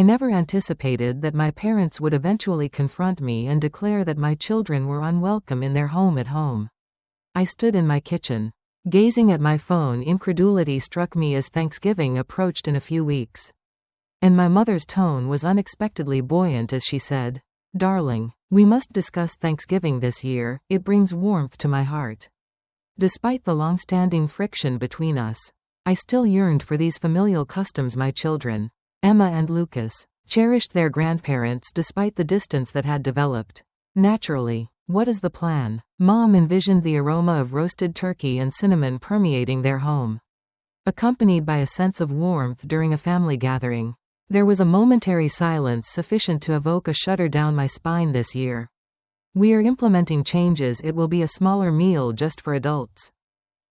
I never anticipated that my parents would eventually confront me and declare that my children were unwelcome in their home at home. I stood in my kitchen, gazing at my phone. Incredulity struck me as Thanksgiving approached in a few weeks. And my mother's tone was unexpectedly buoyant as she said, "Darling, we must discuss Thanksgiving this year, it brings warmth to my heart." Despite the long-standing friction between us, I still yearned for these familial customs. My children, Emma and Lucas, cherished their grandparents despite the distance that had developed. Naturally, what is the plan? Mom envisioned the aroma of roasted turkey and cinnamon permeating their home, accompanied by a sense of warmth during a family gathering. There was a momentary silence sufficient to evoke a shudder down my spine. This year, we are implementing changes. It will be a smaller meal just for adults,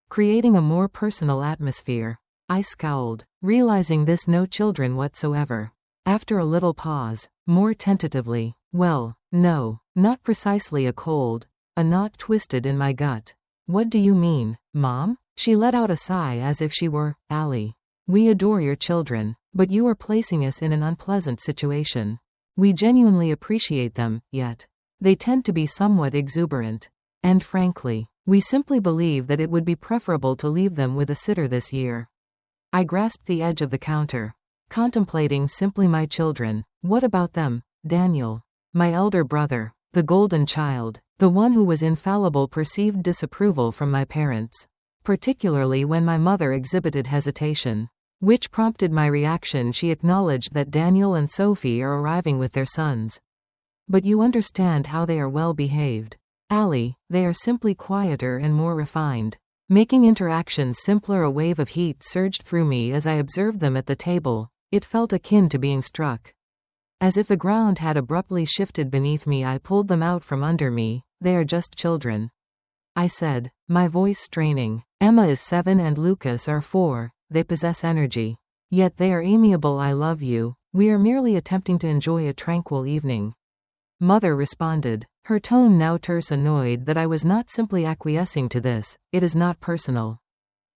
creating a more personal atmosphere. I scowled, realizing this: no children whatsoever. After a little pause, more tentatively, "Well, no, not precisely." A cold, a knot twisted in my gut. "What do you mean, Mom?" She let out a sigh as if she were, "Allie, we adore your children, but you are placing us in an unpleasant situation. We genuinely appreciate them, yet they tend to be somewhat exuberant. And frankly, we simply believe that it would be preferable to leave them with a sitter this year." I grasped the edge of the counter, contemplating simply. My children. What about them? Daniel, my elder brother, the golden child, the one who was infallible. Perceived disapproval from my parents, particularly when my mother exhibited hesitation, which prompted my reaction. She acknowledged that Daniel and Sophie are arriving with their sons. "But you understand how they are well behaved, Allie. They are simply quieter and more refined, making interactions simpler." A wave of heat surged through me as I observed them at the table. It felt akin to being struck. As if the ground had abruptly shifted beneath me. I pulled them out from under me. "They are just children," I said, my voice straining. "Emma is 7 and Lucas are 4. They possess energy. Yet they are amiable." "I love you. We are merely attempting to enjoy a tranquil evening," Mother responded, her tone now terse, annoyed that I was not simply acquiescing to this. "It is not personal,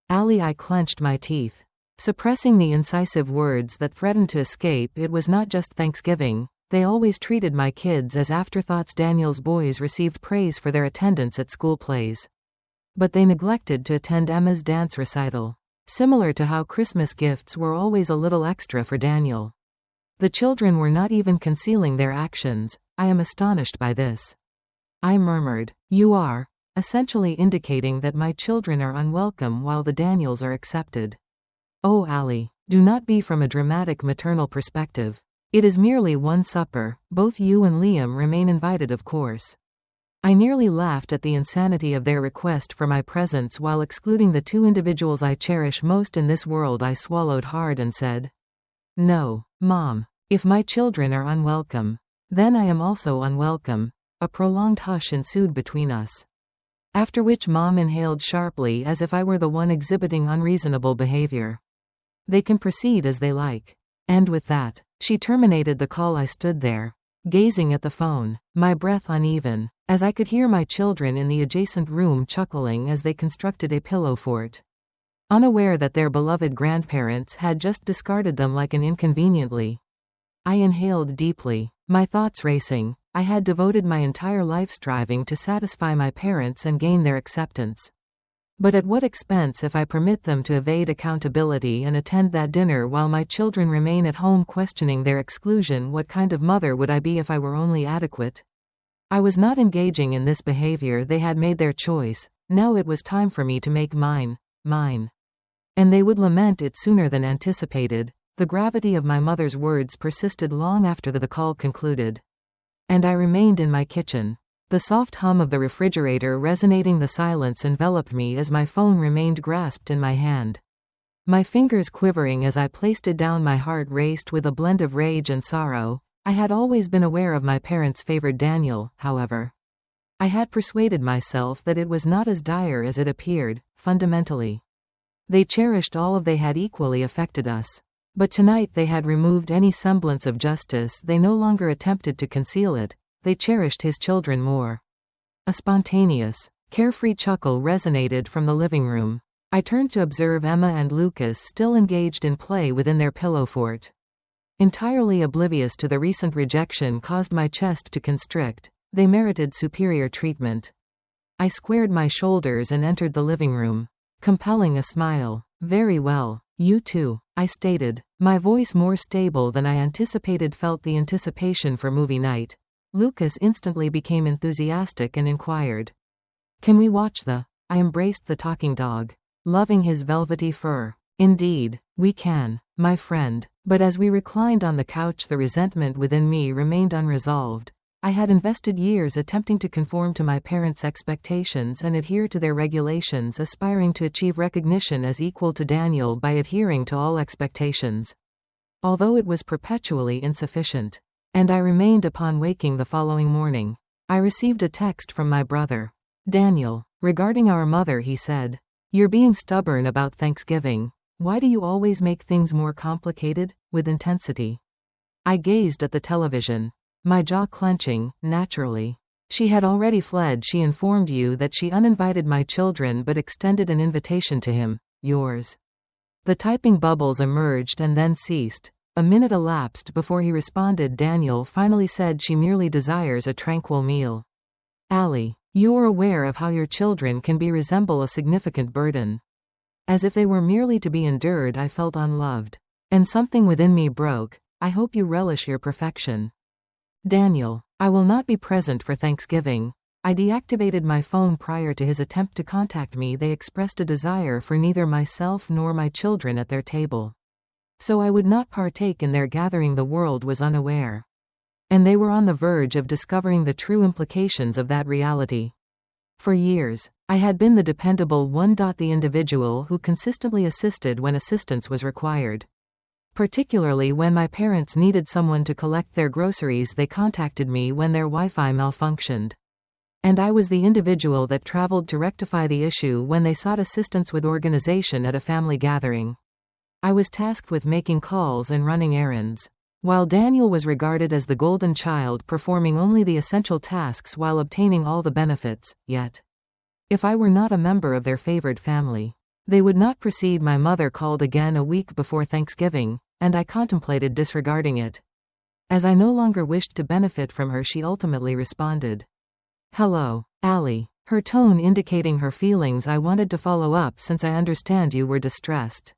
Allie." I clenched my teeth, suppressing the incisive words that threatened to escape. "It was not just Thanksgiving. They always treated my kids as afterthoughts." Daniel's boys received praise for their attendance at school plays, but they neglected to attend Emma's dance recital, similar to how Christmas gifts were always a little extra for Daniel. The children were not even concealing their actions. "I am astonished by this," I murmured. "You are," essentially indicating that my children are unwelcome while the Daniels are accepted. "Oh, Allie, do not be." From a dramatic maternal perspective, it is merely one supper. Both you and Liam remain invited, of course. I nearly laughed at the insanity of their request for my presence while excluding the two individuals I cherish most in this world. I swallowed hard and said, "No, Mom. If my children are unwelcome, then I am also unwelcome." A prolonged hush ensued between us, after which Mom inhaled sharply as if I were the one exhibiting unreasonable behavior. "They can proceed as they like." And with that, she terminated the call. I stood there, gazing at the phone, my breath uneven, as I could hear my children in the adjacent room chuckling as they constructed a pillow fort, unaware that their beloved grandparents had just discarded them like an inconveniently. I inhaled deeply, my thoughts racing. I had devoted my entire life striving to satisfy my parents and gain their acceptance. But at what expense if I permit them to evade accountability and attend that dinner while my children remain at home questioning their exclusion? What kind of mother would I be if I were only adequate? I was not engaging in this behavior. They had made their choice. Now it was time for me to make mine. And they would lament it sooner than anticipated. The gravity of my mother's words persisted long after the call concluded, and I remained in my kitchen. The soft hum of the refrigerator resonating. The silence enveloped me as my phone remained grasped in my hand, my fingers quivering as I placed it down. My heart raced with a blend of rage and sorrow. I had always been aware of my parents' favored Daniel, however. I had persuaded myself that it was not as dire as it appeared. Fundamentally, they cherished all of they had equally affected us. But tonight they had removed any semblance of justice. They no longer attempted to conceal it. They cherished his children more. A spontaneous, carefree chuckle resonated from the living room. I turned to observe Emma and Lucas still engaged in play within their pillow fort. Entirely oblivious to the recent rejection caused my chest to constrict. They merited superior treatment. I squared my shoulders and entered the living room, compelling a smile. Very well. You too, I stated, my voice more stable than I anticipated. Felt the anticipation for movie night. Lucas instantly became enthusiastic and inquired, "Can we watch the?" I embraced the talking dog, loving his velvety fur. "Indeed, we can, my friend." But as we reclined on the couch, the resentment within me remained unresolved. I had invested years attempting to conform to my parents' expectations and adhere to their regulations, aspiring to achieve recognition as equal to Daniel by adhering to all expectations. Although it was perpetually insufficient. And I remained. Upon waking the following morning, I received a text from my brother. "Daniel, regarding our mother," he said, "you're being stubborn about Thanksgiving. Why do you always make things more complicated?" With intensity, I gazed at the television, my jaw clenching. "Naturally. She had already fled. She informed you that she uninvited my children but extended an invitation to him, yours." The typing bubbles emerged and then ceased. A minute elapsed before he responded. Daniel finally said, "She merely desires a tranquil meal." "Allie, you're aware of how your children can resemble a significant burden. As if they were merely to be endured." I felt unloved. And something within me broke. "I hope you relish your perfection." "Daniel, I will not be present for Thanksgiving." I deactivated my phone prior to his attempt to contact me. They expressed a desire for neither myself nor my children at their table. So I would not partake in their gathering. The world was unaware. And they were on the verge of discovering the true implications of that reality. For years, I had been the dependable one. The individual who consistently assisted when assistance was required. Particularly when my parents needed someone to collect their groceries, they contacted me when their Wi-Fi malfunctioned. And I was the individual that traveled to rectify the issue when they sought assistance with organization at a family gathering. I was tasked with making calls and running errands, while Daniel was regarded as the golden child, performing only the essential tasks while obtaining all the benefits. Yet, if I were not a member of their favored family, they would not proceed. My mother called again a week before Thanksgiving, and I contemplated disregarding it. As I no longer wished to benefit from her, she ultimately responded, "Hello, Allie," her tone indicating her feelings. I wanted to follow up, "Since I understand you were distressed,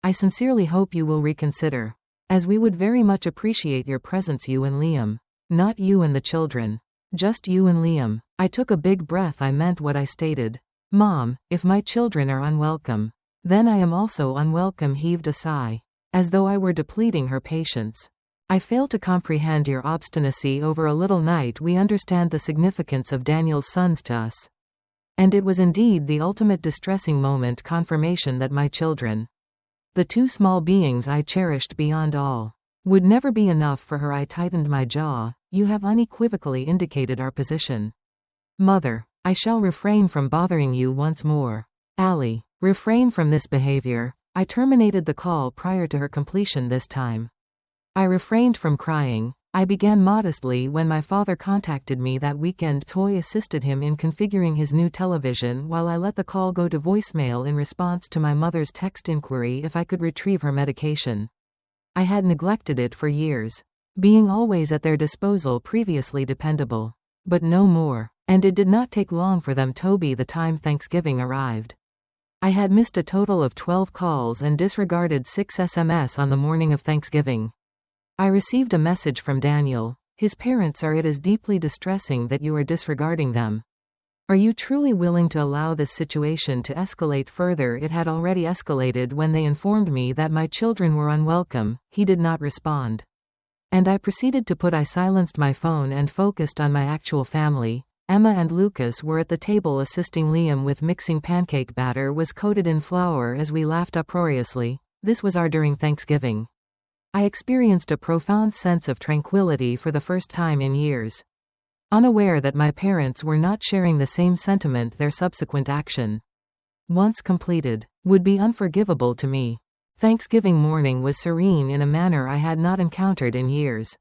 I sincerely hope you will reconsider, as we would very much appreciate your presence." "You and Liam." "Not you and the children. Just you and Liam." I took a big breath. I meant what I stated. "Mom, if my children are unwelcome, then I am also unwelcome." Heaved a sigh, as though I were depleting her patience. "I fail to comprehend your obstinacy over a little night. We understand the significance of Daniel's sons to us." And it was indeed the ultimate distressing moment, confirmation that my children, the two small beings I cherished beyond all, would never be enough for her. I tightened my jaw. "You have unequivocally indicated our position. Mother, I shall refrain from bothering you once more." "Allie, refrain from this behavior." I terminated the call prior to her completion this time. I refrained from crying. I began modestly. "When my father contacted me that weekend, Toy assisted him in configuring his new television while I let the call go to voicemail in response to my mother's text inquiry if I could retrieve her medication. I had neglected it for years, being always at their disposal, previously dependable. But no more. And it did not take long for them to be the time Thanksgiving arrived. I had missed a total of 12 calls and disregarded 6 SMS on the morning of Thanksgiving. I received a message from Daniel. "His parents are. It is deeply distressing that you are disregarding them. Are you truly willing to allow this situation to escalate further?" It had already escalated when they informed me that my children were unwelcome. He did not respond. And I proceeded to I silenced my phone and focused on my actual family. Emma and Lucas were at the table assisting Liam with mixing. Pancake batter was coated in flour as we laughed uproariously. This was our during Thanksgiving. I experienced a profound sense of tranquility for the first time in years. Unaware that my parents were not sharing the same sentiment, their subsequent action, once completed, would be unforgivable to me. Thanksgiving morning was serene in a manner I had not encountered in years.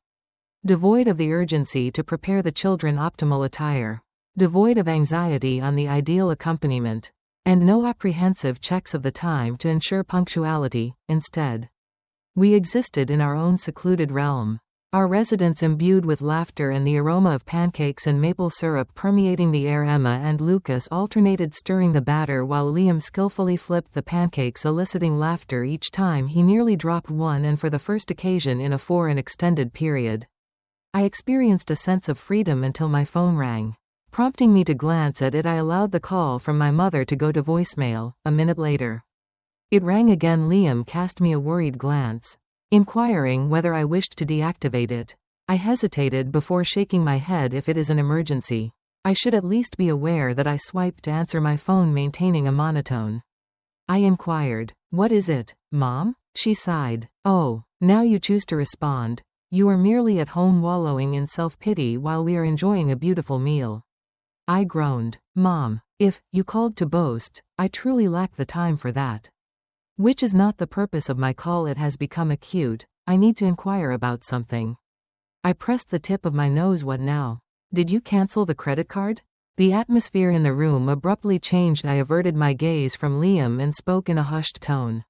Devoid of the urgency to prepare the children optimal attire. Devoid of anxiety on the ideal accompaniment. And no apprehensive checks of the time to ensure punctuality. Instead, We existed in our own secluded realm. Our residence imbued with laughter and the aroma of pancakes and maple syrup permeating the air. Emma and Lucas alternated stirring the batter while Liam skillfully flipped the pancakes, eliciting laughter each time he nearly dropped one, and for the first occasion in an extended period. I experienced a sense of freedom until my phone rang. Prompting me to glance at it, I allowed the call from my mother to go to voicemail. A minute later, it rang again. Liam cast me a worried glance, inquiring whether I wished to deactivate it. I hesitated before shaking my head. If it is an emergency, I should at least be aware that I swiped to answer my phone, maintaining a monotone. I inquired, "What is it, Mom?" She sighed. "Oh, now you choose to respond. You are merely at home wallowing in self-pity while we are enjoying a beautiful meal." I groaned. "Mom, if you called to boast, I truly lack the time for that. Which is not the purpose of my call. It has become acute. I need to inquire about something." I pressed the tip of my nose. "What now? Did you cancel the credit card?" The atmosphere in the room abruptly changed. I averted my gaze from Liam and spoke in a hushed tone,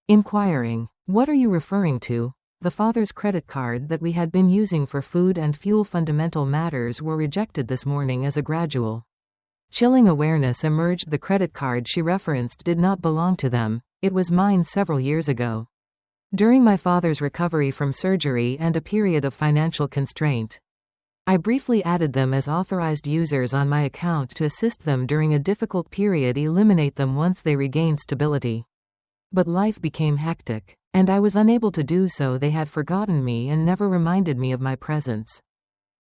inquiring, "What are you referring to?" The father's credit card that we had been using for food and fuel fundamental matters were rejected this morning. As a gradual, chilling awareness emerged. The credit card she referenced did not belong to them. It was mine several years ago, during my father's recovery from surgery and a period of financial constraint. I briefly added them as authorized users on my account to assist them during a difficult period, eliminate them once they regained stability. But life became hectic, and I was unable to do so. They had forgotten me and never reminded me of my presence.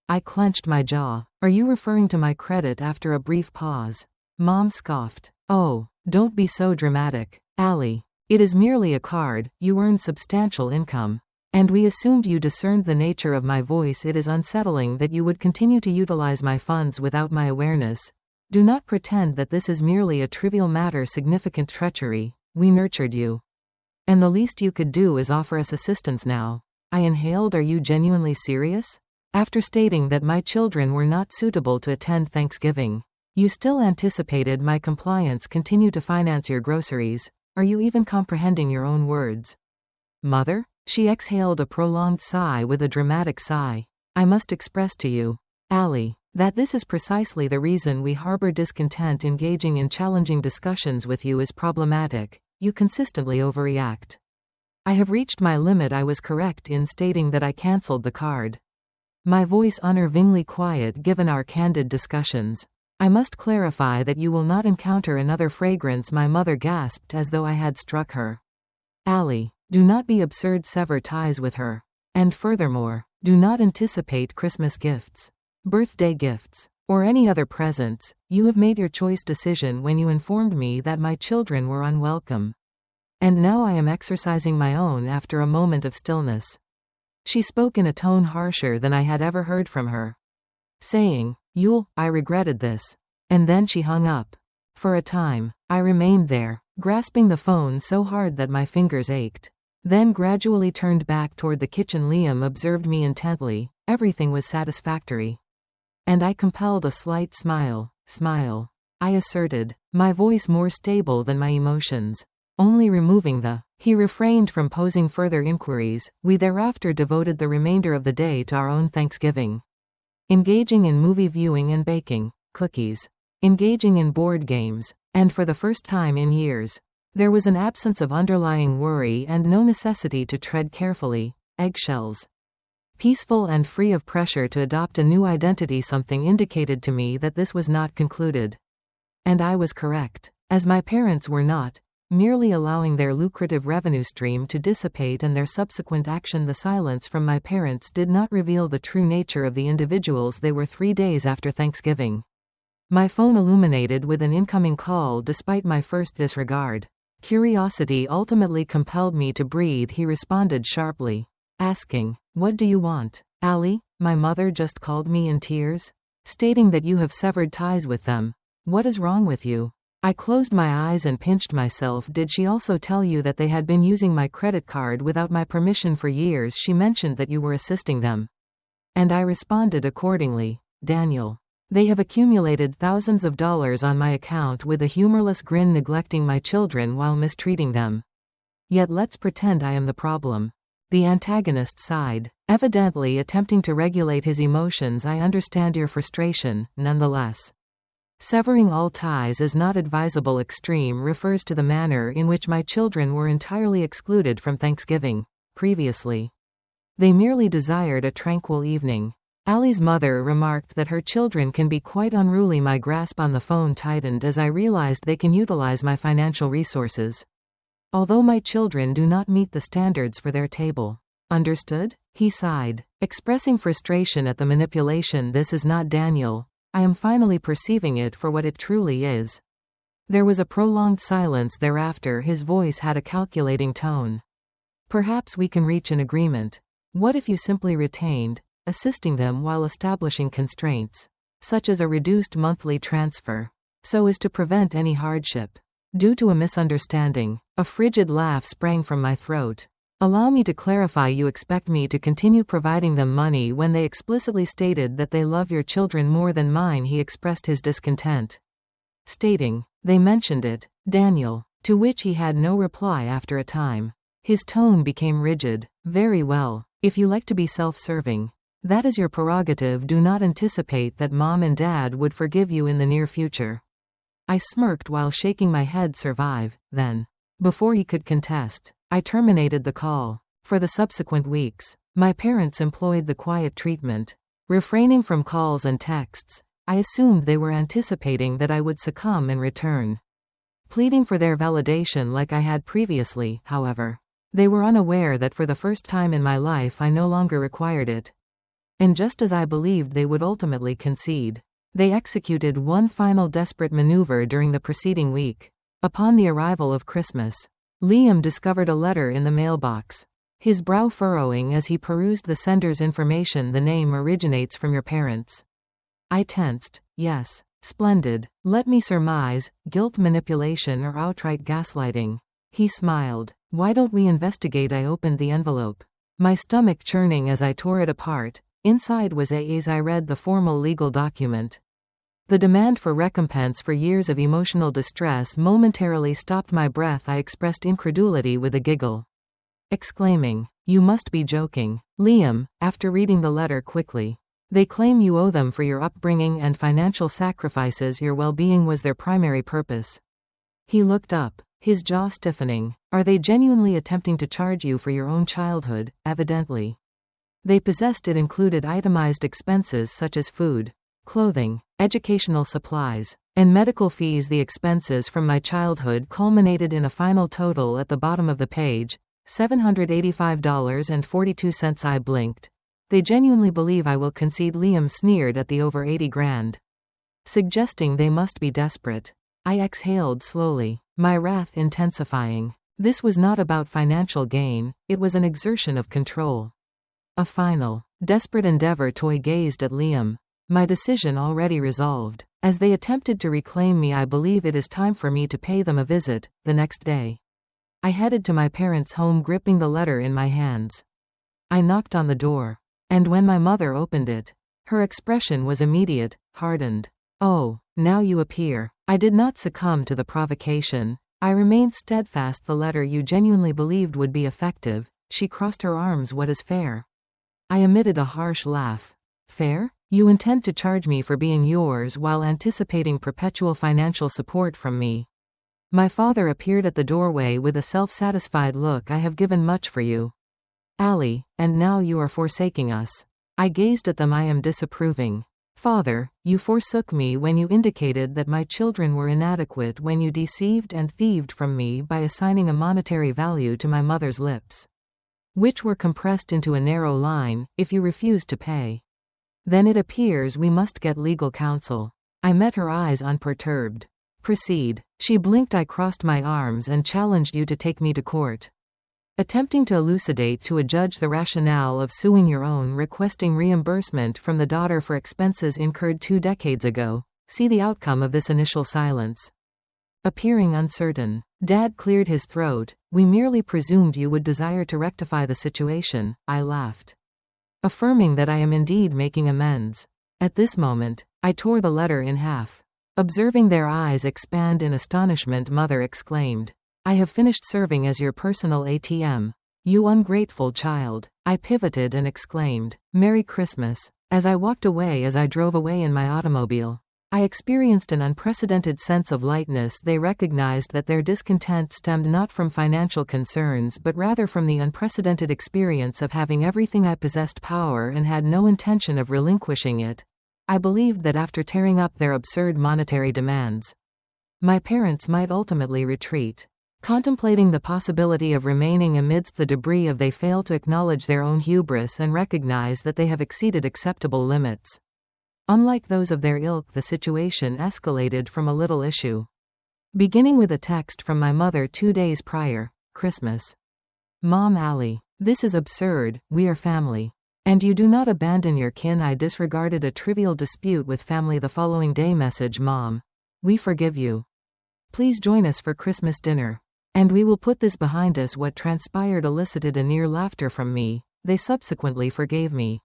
I clenched my jaw. "Are you referring to my credit?" After a brief pause, Mom scoffed. "Oh, don't be so dramatic, Allie. It is merely a card. You earn substantial income, and we assumed you discerned the nature of my voice. It is unsettling that you would continue to utilize my funds without my awareness. Do not pretend that this is merely a trivial matter. Significant treachery. We nurtured you, and the least you could do is offer us assistance now." I inhaled. "Are you genuinely serious? After stating that my children were not suitable to attend Thanksgiving, you still anticipated my compliance, continue to finance your groceries. Are you even comprehending your own words?" "Mother?" She exhaled a prolonged sigh. With a dramatic sigh, "I must express to you, Allie, that this is precisely the reason we harbor discontent. Engaging in challenging discussions with you is problematic. You consistently overreact. I have reached my limit." I was correct in stating that I cancelled the card, my voice unnervingly quiet given our candid discussions. "I must clarify that you will not encounter another fragrance." My mother gasped as though I had struck her. "Allie, do not be absurd. Sever ties with her. And furthermore, do not anticipate Christmas gifts, birthday gifts, or any other presents. You have made your choice decision when you informed me that my children were unwelcome. And now I am exercising my own." After a moment of stillness, she spoke in a tone harsher than I had ever heard from her, saying, I regretted this." And then she hung up. For a time, I remained there, grasping the phone so hard that my fingers ached, then gradually turned back toward the kitchen. Liam observed me intently. Everything was satisfactory, and I compelled a slight smile. "Smile," I asserted, my voice more stable than my emotions. "Only removing the—" He refrained from posing further inquiries. We thereafter devoted the remainder of the day to our own Thanksgiving, engaging in movie viewing and baking cookies, engaging in board games, and for the first time in years, there was an absence of underlying worry and no necessity to tread carefully. Eggshells. Peaceful and free of pressure to adopt a new identity. Something indicated to me that this was not concluded. And I was correct, as my parents were not merely allowing their lucrative revenue stream to dissipate and their subsequent action. The silence from my parents did not reveal the true nature of the individuals they were. 3 days after Thanksgiving, my phone illuminated with an incoming call. Despite my first disregard, curiosity ultimately compelled me to breathe. He responded sharply, asking, "What do you want, Allie?" My mother just called me in tears, stating that you have severed ties with them. What is wrong with you? I closed my eyes and pinched myself. Did she also tell you that they had been using my credit card without my permission for years? She mentioned that you were assisting them, and I responded accordingly. Daniel, they have accumulated thousands of dollars on my account. With a humorless grin, neglecting my children while mistreating them. Yet let's pretend I am the problem. The antagonist sighed, evidently attempting to regulate his emotions. I understand your frustration, nonetheless. Severing all ties is not advisable. Extreme refers to the manner in which my children were entirely excluded from Thanksgiving. Previously, they merely desired a tranquil evening. Allie's mother remarked that her children can be quite unruly. My grasp on the phone tightened as I realized they can utilize my financial resources. Although my children do not meet the standards for their table. Understood? He sighed, expressing frustration at the manipulation. This is not Daniel. I am finally perceiving it for what it truly is. There was a prolonged silence thereafter. His voice had a calculating tone. Perhaps we can reach an agreement. What if you simply retained, assisting them while establishing constraints, such as a reduced monthly transfer, so as to prevent any hardship? Due to a misunderstanding, a frigid laugh sprang from my throat. Allow me to clarify. You expect me to continue providing them money when they explicitly stated that they love your children more than mine? He expressed his discontent, stating, they mentioned it, Daniel, to which he had no reply. After a time, his tone became rigid. Very well, if you like to be self-serving, that is your prerogative. Do not anticipate that Mom and Dad would forgive you in the near future. I smirked while shaking my head. Survive, then. Before he could contest, I terminated the call. For the subsequent weeks, my parents employed the quiet treatment, refraining from calls and texts. I assumed they were anticipating that I would succumb and return, pleading for their validation like I had previously. However, they were unaware that for the first time in my life I no longer required it. And just as I believed they would ultimately concede, they executed one final desperate maneuver during the preceding week. Upon the arrival of Christmas, Liam discovered a letter in the mailbox, his brow furrowing as he perused the sender's information. The name originates from your parents. I tensed. Yes. Splendid. Let me surmise, guilt manipulation or outright gaslighting. He smiled. Why don't we investigate? I opened the envelope, my stomach churning as I tore it apart. Inside was as I read the formal legal document. The demand for recompense for years of emotional distress momentarily stopped my breath. I expressed incredulity with a giggle, exclaiming, you must be joking. Liam, after reading the letter quickly, they claim you owe them for your upbringing and financial sacrifices. Your well-being was their primary purpose. He looked up, his jaw stiffening. Are they genuinely attempting to charge you for your own childhood? Evidently. They possessed it. Included itemized expenses such as food, clothing, educational supplies, and medical fees. The expenses from my childhood culminated in a final total at the bottom of the page, $785.42. I blinked. They genuinely believe I will concede. Liam sneered at the over 80 grand, suggesting they must be desperate. I exhaled slowly, my wrath intensifying. This was not about financial gain, it was an exertion of control. A final, desperate endeavor. Toy gazed at Liam, my decision already resolved. As they attempted to reclaim me, I believe it is time for me to pay them a visit. The next day, I headed to my parents' home, gripping the letter in my hands. I knocked on the door, and when my mother opened it, her expression was immediate, hardened. Oh, now you appear. I did not succumb to the provocation. I remained steadfast. The letter you genuinely believed would be effective. She crossed her arms. What is fair? I emitted a harsh laugh. Fair? You intend to charge me for being yours while anticipating perpetual financial support from me. My father appeared at the doorway with a self-satisfied look. I have given much for you, Allie, and now you are forsaking us. I gazed at them. I am disapproving. Father, you forsook me when you indicated that my children were inadequate, when you deceived and thieved from me by assigning a monetary value to my mother's lips, which were compressed into a narrow line. If you refuse to pay, then it appears we must get legal counsel. I met her eyes unperturbed. Proceed. She blinked. I crossed my arms and challenged you to take me to court, attempting to elucidate to a judge the rationale of suing your own, requesting reimbursement from the daughter for expenses incurred 2 decades ago. See the outcome of this initial silence. Appearing uncertain, Dad cleared his throat. We merely presumed you would desire to rectify the situation. I laughed, affirming that I am indeed making amends. At this moment, I tore the letter in half. Observing their eyes expand in astonishment, Mother exclaimed, I have finished serving as your personal ATM. "You ungrateful child," I pivoted and exclaimed, "Merry Christmas." As I walked away as I drove away in my automobile, I experienced an unprecedented sense of lightness. They recognized that their discontent stemmed not from financial concerns but rather from the unprecedented experience of having everything I possessed power and had no intention of relinquishing it. I believed that after tearing up their absurd monetary demands, my parents might ultimately retreat. Contemplating the possibility of remaining amidst the debris of they fail to acknowledge their own hubris and recognize that they have exceeded acceptable limits. Unlike those of their ilk, the situation escalated from a little issue. Beginning with a text from my mother 2 days prior, Christmas. "Mom, Allie, this is absurd, we are family. And you do not abandon your kin." I disregarded a trivial dispute with family the following day. Message: "Mom, we forgive you. Please join us for Christmas dinner. And we will put this behind us." What transpired elicited a near laughter from me. They subsequently forgave me.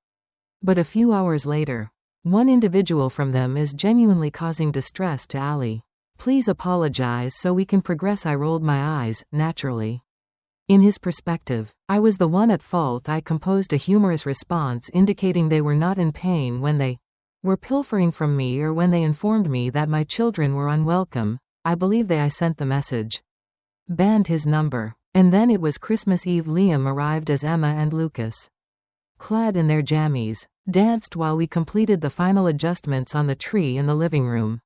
But a few hours later, one individual from them is genuinely causing distress to Allie. Please apologize so we can progress. I rolled my eyes, naturally. In his perspective, I was the one at fault. I composed a humorous response indicating they were not in pain when they were pilfering from me or when they informed me that my children were unwelcome. I believe I sent the message. Banned his number. And then it was Christmas Eve. Liam arrived as Emma and Lucas, clad in their jammies, danced while we completed the final adjustments on the tree in the living room.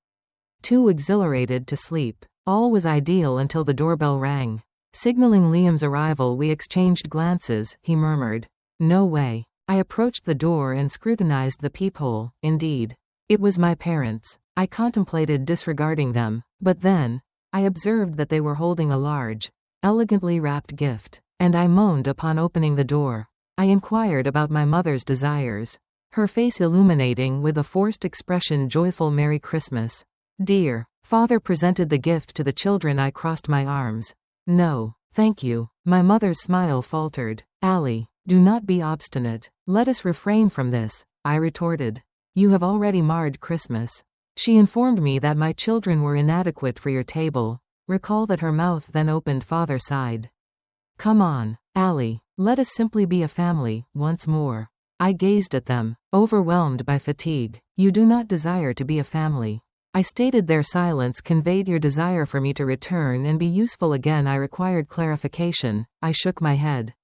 Too exhilarated to sleep. All was ideal until the doorbell rang. Signaling Liam's arrival, we exchanged glances. He murmured, "No way." I approached the door and scrutinized the peephole. Indeed, it was my parents. I contemplated disregarding them, but then I observed that they were holding a large, elegantly wrapped gift, and I moaned upon opening the door. I inquired about my mother's desires, her face illuminating with a forced expression. "Joyful Merry Christmas, dear." Father presented the gift to the children. I crossed my arms. "No, thank you." My mother's smile faltered. "Allie, do not be obstinate. Let us refrain from this," I retorted. "You have already marred Christmas." She informed me that my children were inadequate for your table. Recall that her mouth then opened. Father sighed. "Come on, Allie, let us simply be a family, once more." I gazed at them, overwhelmed by fatigue. "You do not desire to be a family," I stated. Their silence conveyed your desire for me to return and be useful again. I required clarification. I shook my head,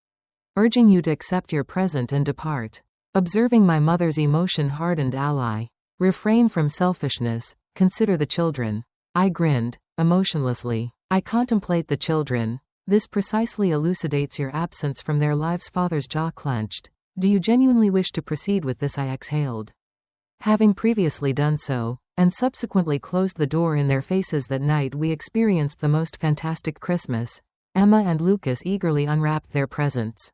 urging you to accept your present and depart. Observing my mother's emotion-hardened ally. "Refrain from selfishness, consider the children." I grinned, emotionlessly. "I contemplate the children. This precisely elucidates your absence from their lives." Father's jaw clenched. "Do you genuinely wish to proceed with this?" I exhaled. Having previously done so, and subsequently closed the door in their faces that night, we experienced the most fantastic Christmas. Emma and Lucas eagerly unwrapped their presents,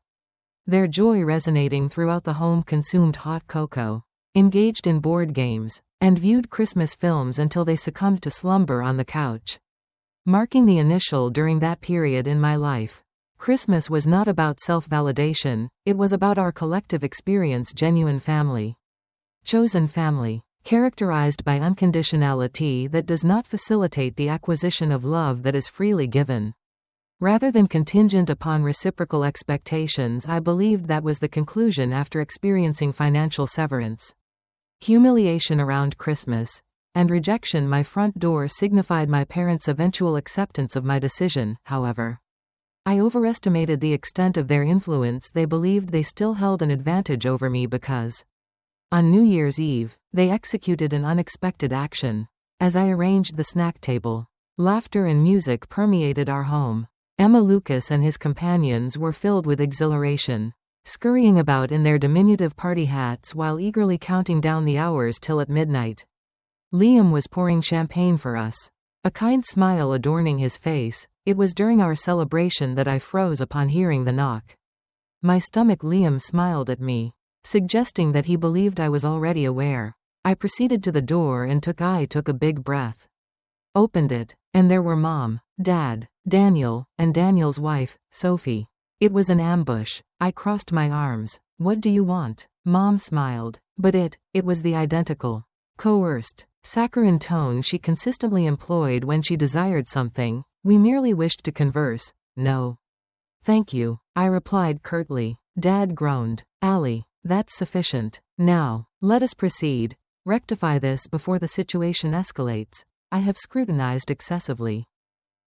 their joy resonating throughout the home. Consumed hot cocoa, engaged in board games, and viewed Christmas films until they succumbed to slumber on the couch. Marking the initial during that period in my life. Christmas was not about self-validation, it was about our collective experience. Genuine family. Chosen family. Characterized by unconditionality that does not facilitate the acquisition of love that is freely given, rather than contingent upon reciprocal expectations. I believed that was the conclusion after experiencing financial severance, humiliation around Christmas, and rejection. My front door signified my parents' eventual acceptance of my decision. However, I overestimated the extent of their influence. They believed they still held an advantage over me because, on New Year's Eve, they executed an unexpected action. As I arranged the snack table, laughter and music permeated our home. Emma Lucas and his companions were filled with exhilaration, scurrying about in their diminutive party hats while eagerly counting down the hours till at midnight. Liam was pouring champagne for us, a kind smile adorning his face. It was during our celebration that I froze upon hearing the knock. My stomach. Liam smiled at me, suggesting that he believed I was already aware. I proceeded to the door and took a big breath. Opened it, and there were Mom, Dad, Daniel, and Daniel's wife, Sophie. It was an ambush. I crossed my arms. "What do you want?" Mom smiled, but it was the identical, coerced, saccharine tone she consistently employed when she desired something. "We merely wished to converse." "No. Thank you, I replied curtly. Dad groaned. Allie, that's sufficient. Now, let us proceed. Rectify this before the situation escalates. I have scrutinized excessively.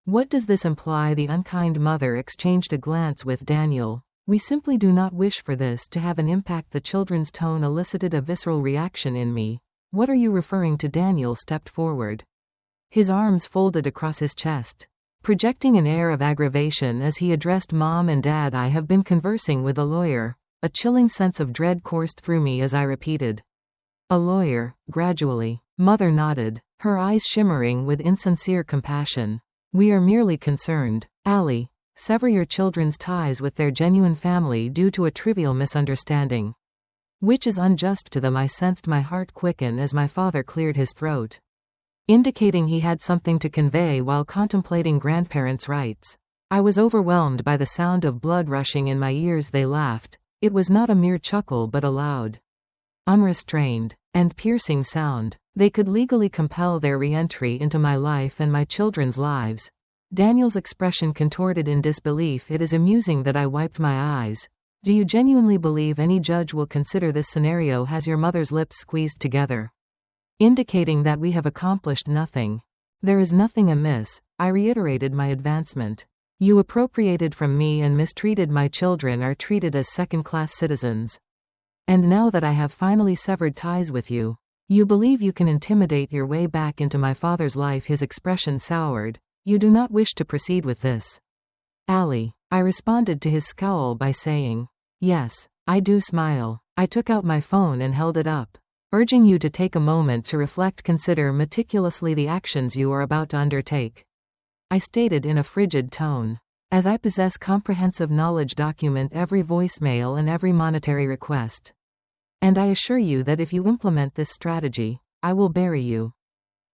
What does this imply? The unkind mother exchanged a glance with Daniel. We simply do not wish for this to have an impact. The children's tone elicited a visceral reaction in me. What are you referring to? Daniel stepped forward. His arms folded across his chest, projecting an air of aggravation as he addressed Mom and Dad. I have been conversing with a lawyer. A chilling sense of dread coursed through me as I repeated, a lawyer. Gradually, Mother nodded, her eyes shimmering with insincere compassion. We are merely concerned, Allie. Sever your children's ties with their genuine family due to a trivial misunderstanding, which is unjust to them. I sensed my heart quicken as my father cleared his throat, indicating he had something to convey while contemplating grandparents' rights. I was overwhelmed by the sound of blood rushing in my ears. They laughed. It was not a mere chuckle but a loud, unrestrained, and piercing sound. They could legally compel their re-entry into my life and my children's lives. Daniel's expression contorted in disbelief. It is amusing that I wiped my eyes. Do you genuinely believe any judge will consider this scenario? Has your mother's lips squeezed together, indicating that we have accomplished nothing? There is nothing amiss. I reiterated my advancement. You appropriated from me and mistreated my children, are treated as second-class citizens. And now that I have finally severed ties with you, you believe you can intimidate your way back into my father's life. His expression soured. You do not wish to proceed with this, Allie. I responded to his scowl by saying, yes, I do. Smile. I took out my phone and held it up, urging you to take a moment to reflect. Consider meticulously the actions you are about to undertake, I stated in a frigid tone. As I possess comprehensive knowledge, document every voicemail and every monetary request. And I assure you that if you implement this strategy, I will bury you.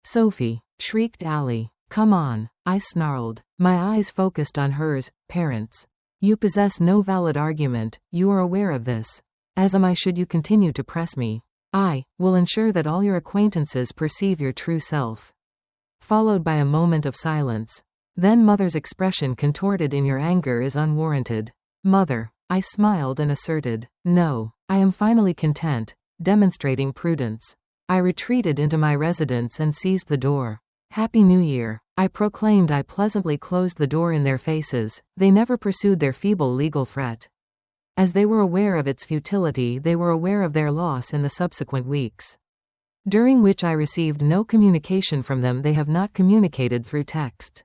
Sophie, shrieked Allie. Come on, I snarled, my eyes focused on hers. Parents, you possess no valid argument, you are aware of this. As am I. Should you continue to press me, I will ensure that all your acquaintances perceive your true self. Followed by a moment of silence. Then Mother's expression contorted. In your anger is unwarranted. Mother, I smiled and asserted, no, I am finally content. Demonstrating prudence, I retreated into my residence and seized the door. Happy New Year, I proclaimed. I pleasantly closed the door in their faces. They never pursued their feeble legal threat. As they were aware of its futility, they were aware of their loss in the subsequent weeks, during which I received no communication from them. They have not communicated through text,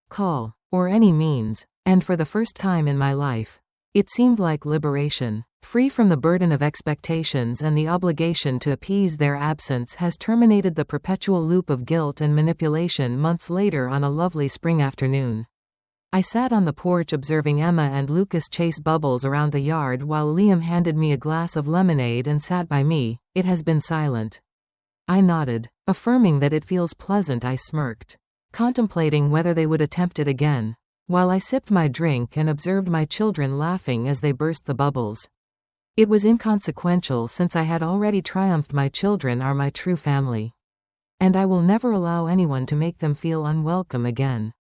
call, or any means, and for the first time in my life, it seemed like liberation. Free from the burden of expectations and the obligation to appease their absence has terminated the perpetual loop of guilt and manipulation. Months later, on a lovely spring afternoon, I sat on the porch observing Emma and Lucas chase bubbles around the yard while Liam handed me a glass of lemonade and sat by me. It has been silent. I nodded, affirming that it feels pleasant. I smirked, contemplating whether they would attempt it again, while I sipped my drink and observed my children laughing as they burst the bubbles. It was inconsequential since I had already triumphed. My children are my true family, and I will never allow anyone to make them feel unwelcome again.